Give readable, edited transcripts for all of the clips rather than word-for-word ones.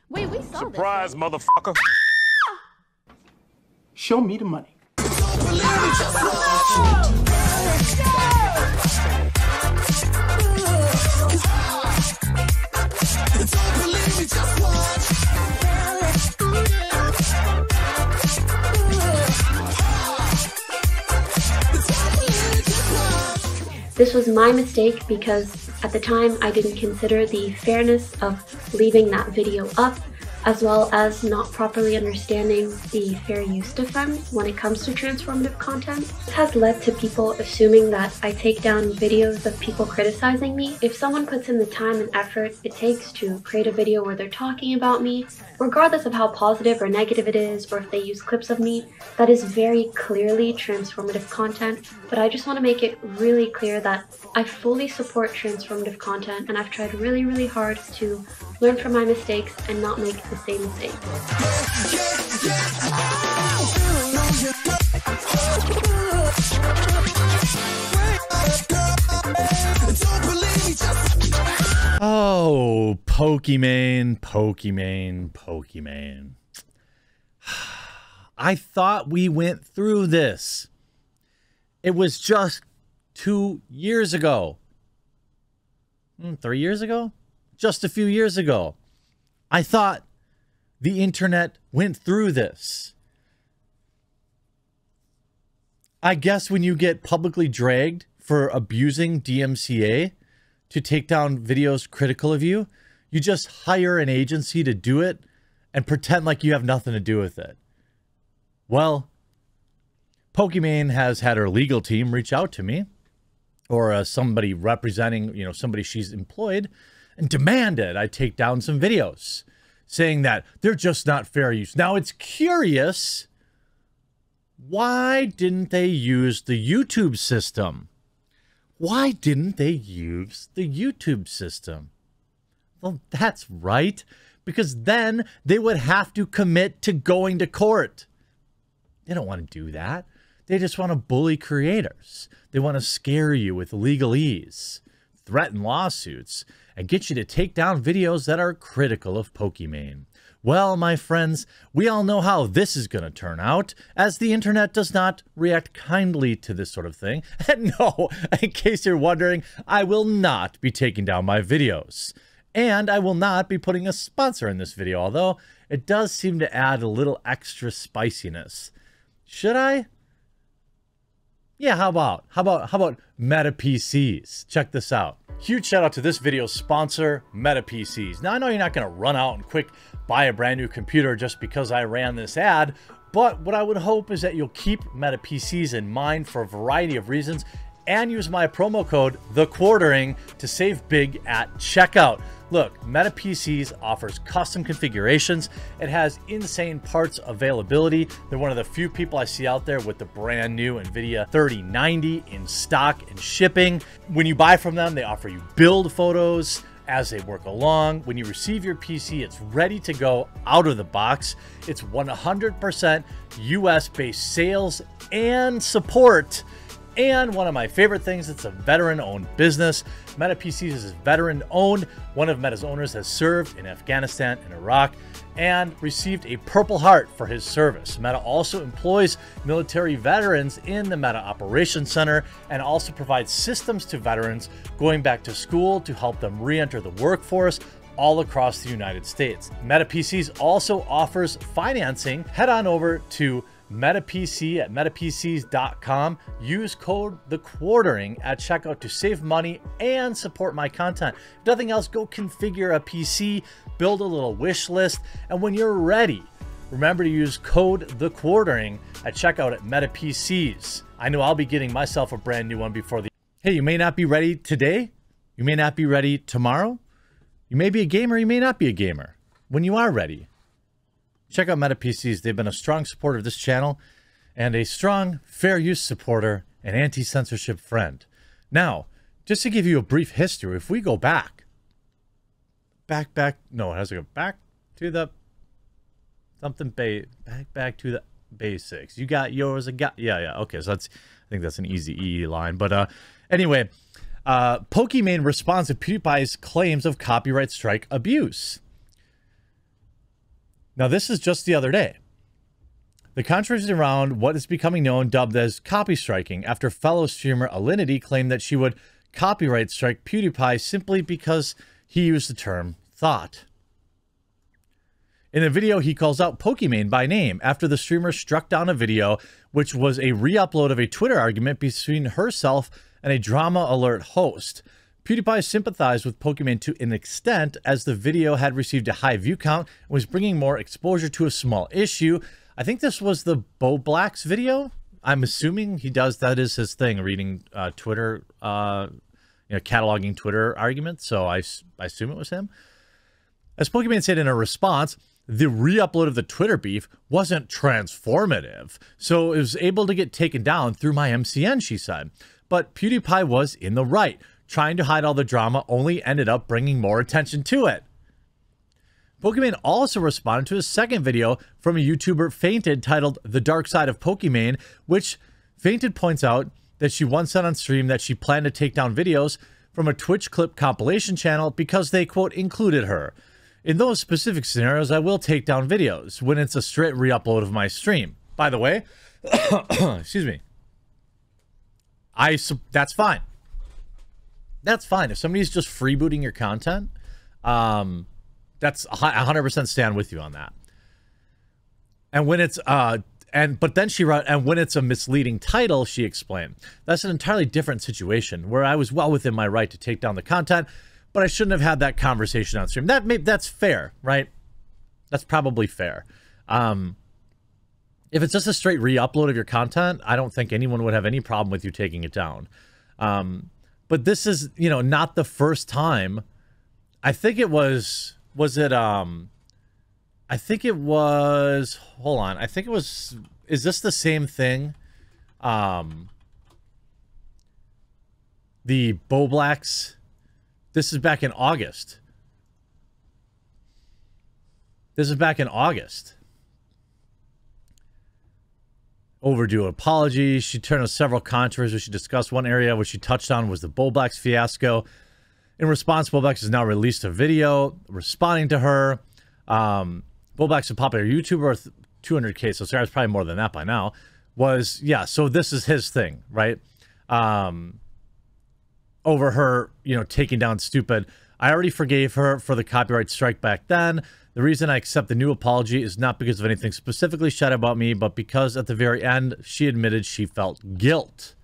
Wait, we saw Surprise, this. motherfucker. Show me the money. This was my mistake because at the time I didn't consider the fairness of leaving that video up, as well as not properly understanding the fair use defense when it comes to transformative content. This has led to people assuming that I take down videos of people criticizing me. If someone puts in the time and effort it takes to create a video where they're talking about me, regardless of how positive or negative it is, or if they use clips of me, that is very clearly transformative content. But I just want to make it really clear that I fully support transformative content, and I've tried really, really hard to learn from my mistakes and not make the same mistake. Oh, Pokimane, Pokimane, Pokimane. I thought we went through this. It was just 2 years ago. 3 years ago? Just a few years ago. I thought the internet went through this. I guess when you get publicly dragged for abusing DMCA to take down videos critical of you, you just hire an agency to do it and pretend like you have nothing to do with it. Well, Pokimane has had her legal team reach out to me, or somebody representing, somebody she's employed, and demanded I take down some videos, saying that they're just not fair use. Now, it's curious, why didn't they use the YouTube system? Why didn't they use the YouTube system? Well, that's right, because then they would have to commit to going to court. They don't want to do that. They just want to bully creators. They want to scare you with legalese, threaten lawsuits, and get you to take down videos that are critical of Pokimane. Well, my friends, we all know how this is going to turn out, as the internet does not react kindly to this sort of thing. And no, in case you're wondering, I will not be taking down my videos. And I will not be putting a sponsor in this video, although it does seem to add a little extra spiciness. Should I? Yeah, how about Meta PCs? Check this out. Huge shout out to this video's sponsor, Meta PCs. Now, I know you're not going to run out and quick buy a brand new computer just because I ran this ad, but what I would hope is that you'll keep Meta PCs in mind for a variety of reasons and use my promo code TheQuartering to save big at checkout. Look, Meta PCs offers custom configurations. It has insane parts availability. They're one of the few people I see out there with the brand new NVIDIA 3090 in stock and shipping. When you buy from them, they offer you build photos as they work along. When you receive your PC, it's ready to go out of the box. It's 100% US-based sales and support. And one of my favorite things, it's a veteran-owned business. Meta PCs is veteran-owned. One of Meta's owners has served in Afghanistan and Iraq and received a Purple Heart for his service. Meta also employs military veterans in the Meta Operations Center and also provides systems to veterans going back to school to help them re-enter the workforce all across the United States. Meta PCs also offers financing. Head on over to MetaPC at metapcs.com. Use code TheQuartering at checkout to save money and support my content. If nothing else, go configure a PC, build a little wish list, and when you're ready, remember to use code TheQuartering at checkout at MetaPCs. I know I'll be getting myself a brand new one before the... Hey, you may not be ready today. You may not be ready tomorrow. You may be a gamer, you may not be a gamer. When you are ready, check out Meta PCs. They've been a strong supporter of this channel and a strong fair use supporter and anti-censorship friend. Now, just to give you a brief history, if we go back no, it has to go back to the back to the basics. You got yours, yeah, okay, so that's, I think that's an easy EE line, but anyway, Pokimane responds to PewDiePie's claims of copyright strike abuse. Now, this is just the other day. The controversy around what is becoming known dubbed as copy striking after fellow streamer Alinity claimed that she would copyright strike PewDiePie simply because he used the term thought. In the video, he calls out Pokimane by name after the streamer struck down a video which was a re-upload of a Twitter argument between herself and a Drama Alert host. PewDiePie sympathized with Pokimane to an extent as the video had received a high view count and was bringing more exposure to a small issue. I think this was the Bo Black's video. I'm assuming he does. That is his thing, reading Twitter, cataloging Twitter arguments. So I assume it was him. As Pokimane said in a response, the re-upload of the Twitter beef wasn't transformative, so it was able to get taken down through my MCN, she said. But PewDiePie was in the right. Trying to hide all the drama only ended up bringing more attention to it. Pokimane also responded to a second video from a YouTuber, Fainted, titled The Dark Side of Pokimane, which Fainted points out that she once said on stream that she planned to take down videos from a Twitch clip compilation channel because they, quote, included her. In those specific scenarios, I will take down videos when it's a straight re-upload of my stream. By the way, excuse me, that's fine. That's fine. If somebody's just freebooting your content, that's 100% stand with you on that. And when it's but then she wrote, and when it's a misleading title, she explained, that's an entirely different situation where I was well within my right to take down the content, but I shouldn't have had that conversation on stream. That's fair, right? That's probably fair. If it's just a straight re-upload of your content, I don't think anyone would have any problem with you taking it down. But this is, not the first time. I think it was I think it was, hold on. I think it was, is this the same thing? The Bo Blacks, this is back in August. This is back in August. Overdue apology. She turned on several controversies. She discussed one area which she touched on was the Bo Blacks fiasco. In response, Bo Blacks has now released a video responding to her. Bo Blacks, a popular YouTuber with 200K, so Sarah's probably more than that by now, was, yeah, so this is his thing, right? Over her, taking down stupid. I already forgave her for the copyright strike back then. The reason I accept the new apology is not because of anything specifically said about me, but because at the very end, she admitted she felt guilt.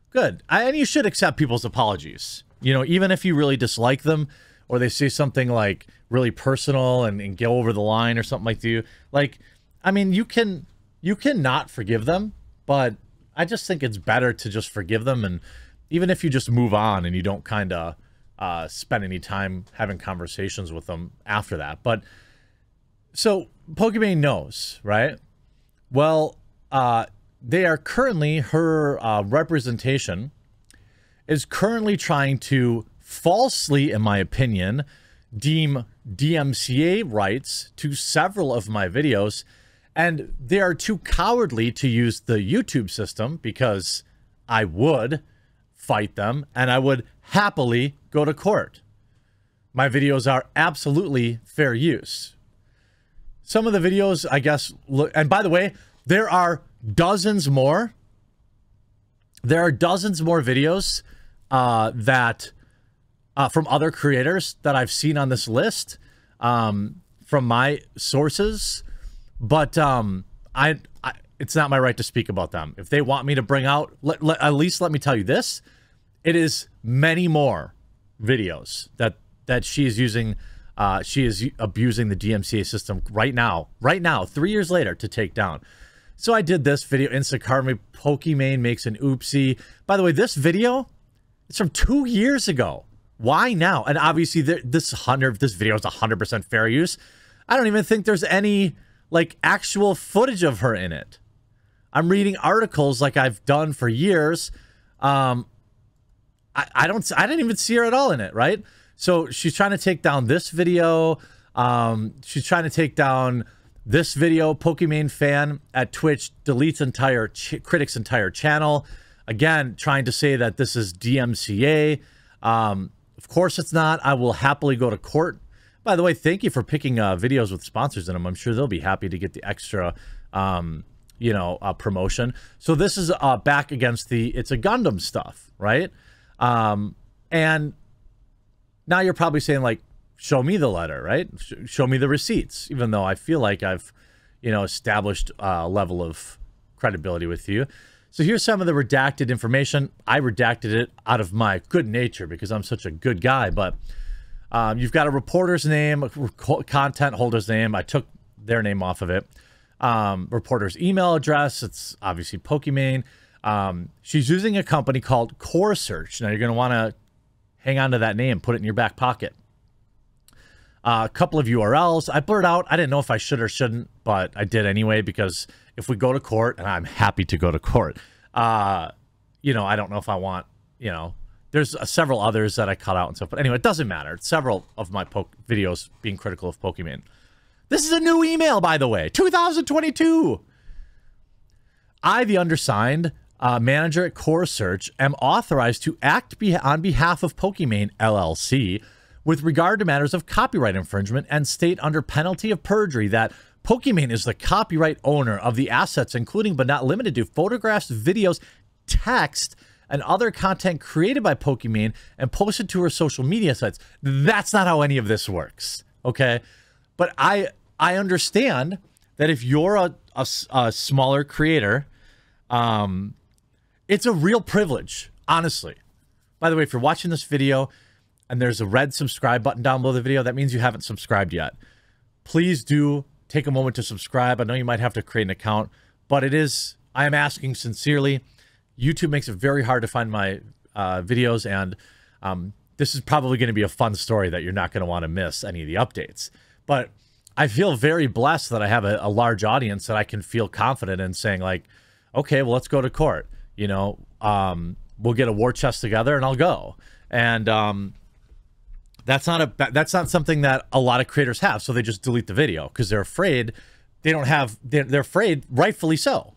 Good. And you should accept people's apologies. Even if you really dislike them, or they say something like really personal and go over the line or something like that. Like, I mean, you can not forgive them, but I just think it's better to just forgive them. And even if you just move on and you don't kind of spend any time having conversations with them after that. But so Pokimane knows, right? Well, they are currently, her representation is currently trying to falsely, in my opinion, deem DMCA rights to several of my videos, and they are too cowardly to use the YouTube system because I would fight them and I would happily go to court. My videos are absolutely fair use. Some of the videos, I guess, look, and by the way, there are dozens more. There are dozens more videos that from other creators that I've seen on this list, from my sources, but it's not my right to speak about them. If they want me to bring out, at least let me tell you this: it is many more videos that she is using. She is abusing the DMCA system right now, 3 years later, to take down. So I did this video, Instacart, Pokimane makes an oopsie. By the way, this video, it's from 2 years ago. Why now? And obviously this video is 100% fair use. I don't even think there's any like actual footage of her in it. I'm reading articles like I've done for years. I didn't even see her at all in it, right? So she's trying to take down this video. She's trying to take down this video. Pokimane fan at Twitch deletes critic's entire channel. Again, trying to say that this is DMCA. Of course it's not. I will happily go to court. By the way, thank you for picking videos with sponsors in them. I'm sure they'll be happy to get the extra, promotion. So this is back against it's a Gundam stuff, right? And now you're probably saying, like, show me the letter, right? Show me the receipts, even though I feel like I've, established a level of credibility with you. So here's some of the redacted information. I redacted it out of my good nature because I'm such a good guy, but you've got a reporter's name, a content holder's name. I took their name off of it. Reporter's email address. It's obviously Pokimane. She's using a company called Core Search. Now you're going to want to hang on to that name, put it in your back pocket. A couple of URLs. I blurred out. I didn't know if I should or shouldn't, but I did anyway, because if we go to court, and I'm happy to go to court, I don't know if I want, there's several others that I cut out and stuff. But anyway, it doesn't matter. It's several of my videos being critical of Pokimane. This is a new email, by the way, 2022. I, the undersigned manager at Core Search, am authorized to act on behalf of Pokimane LLC with regard to matters of copyright infringement, and state under penalty of perjury that Pokimane is the copyright owner of the assets, including but not limited to photographs, videos, text, and other content created by Pokimane and posted to her social media sites. That's not how any of this works, okay? But I understand that if you're a smaller creator, it's a real privilege, honestly. By the way, if you're watching this video and there's a red subscribe button down below the video, that means you haven't subscribed yet. Please do take a moment to subscribe. I know you might have to create an account, but I am asking sincerely. YouTube makes it very hard to find my videos, and this is probably going to be a fun story that you're not going to want to miss any of the updates. But I feel very blessed that I have a large audience that I can feel confident in saying, like, okay, well, let's go to court. We'll get a war chest together and I'll go. And that's not something that a lot of creators have. So they just delete the video because they're afraid they're afraid, rightfully so.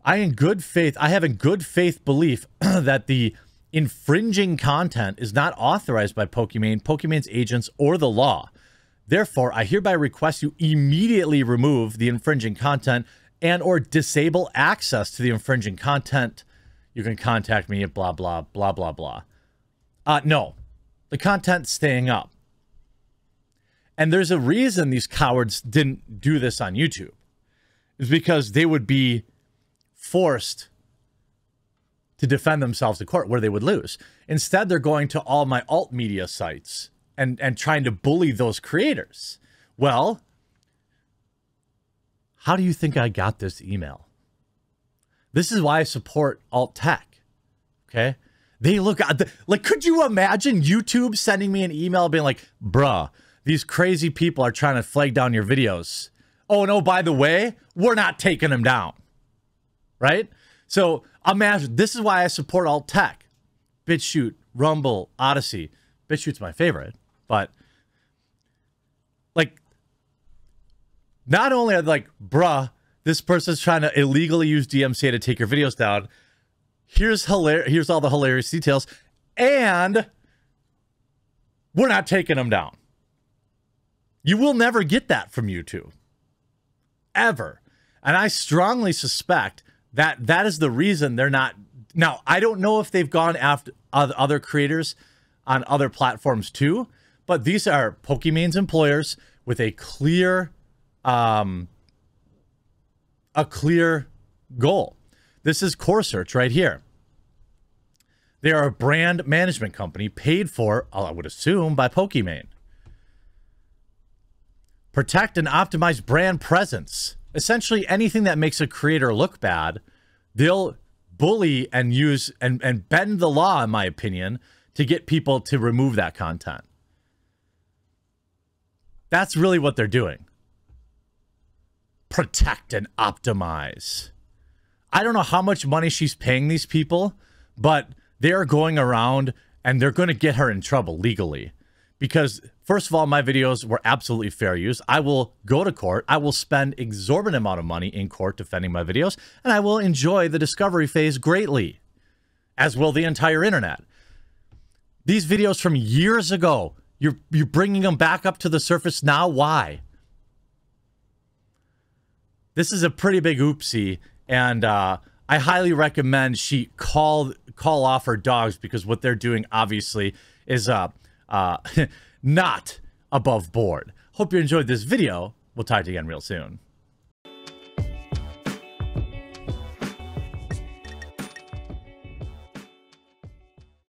I have in good faith belief that the infringing content is not authorized by Pokimane, Pokimane's agents, or the law. Therefore, I hereby request you immediately remove the infringing content and or disable access to the infringing content. You can contact me at blah, blah, blah, blah, blah. No, the content's staying up. And there's a reason these cowards didn't do this on YouTube. It's because they would be forced to defend themselves in court where they would lose. Instead, they're going to all my alt media sites and trying to bully those creators. Well, how do you think I got this email? This is why I support alt tech. Okay? They look at like, could you imagine YouTube sending me an email being like, bruh, these crazy people are trying to flag down your videos. Oh, no, by the way, we're not taking them down. Right? So imagine, this is why I support alt tech. BitChute, Rumble, Odyssey. BitChute's my favorite, but like, not only are they like, bruh, this person's trying to illegally use DMCA to take your videos down. Here's all the hilarious details, and we're not taking them down. You will never get that from YouTube. Ever. And I strongly suspect that that is the reason they're not. Now, I don't know if they've gone after other creators on other platforms too, but these are Pokimane's employers with a clear goal. This is Core Search right here. They are a brand management company paid for, I would assume, by Pokimane. Protect and optimize brand presence. Essentially, anything that makes a creator look bad, they'll bully and use and bend the law, in my opinion, to get people to remove that content. That's really what they're doing. Protect and optimize. I don't know how much money she's paying these people, but they're going around and they're going to get her in trouble legally. Because, first of all, my videos were absolutely fair use. I will go to court. I will spend exorbitant amount of money in court defending my videos, and I will enjoy the discovery phase greatly, as will the entire internet. These videos from years ago, You're bringing them back up to the surface now? Why? This is a pretty big oopsie, and I highly recommend she call off her dogs, because what they're doing obviously is not above board. Hope you enjoyed this video. We'll talk to you again real soon.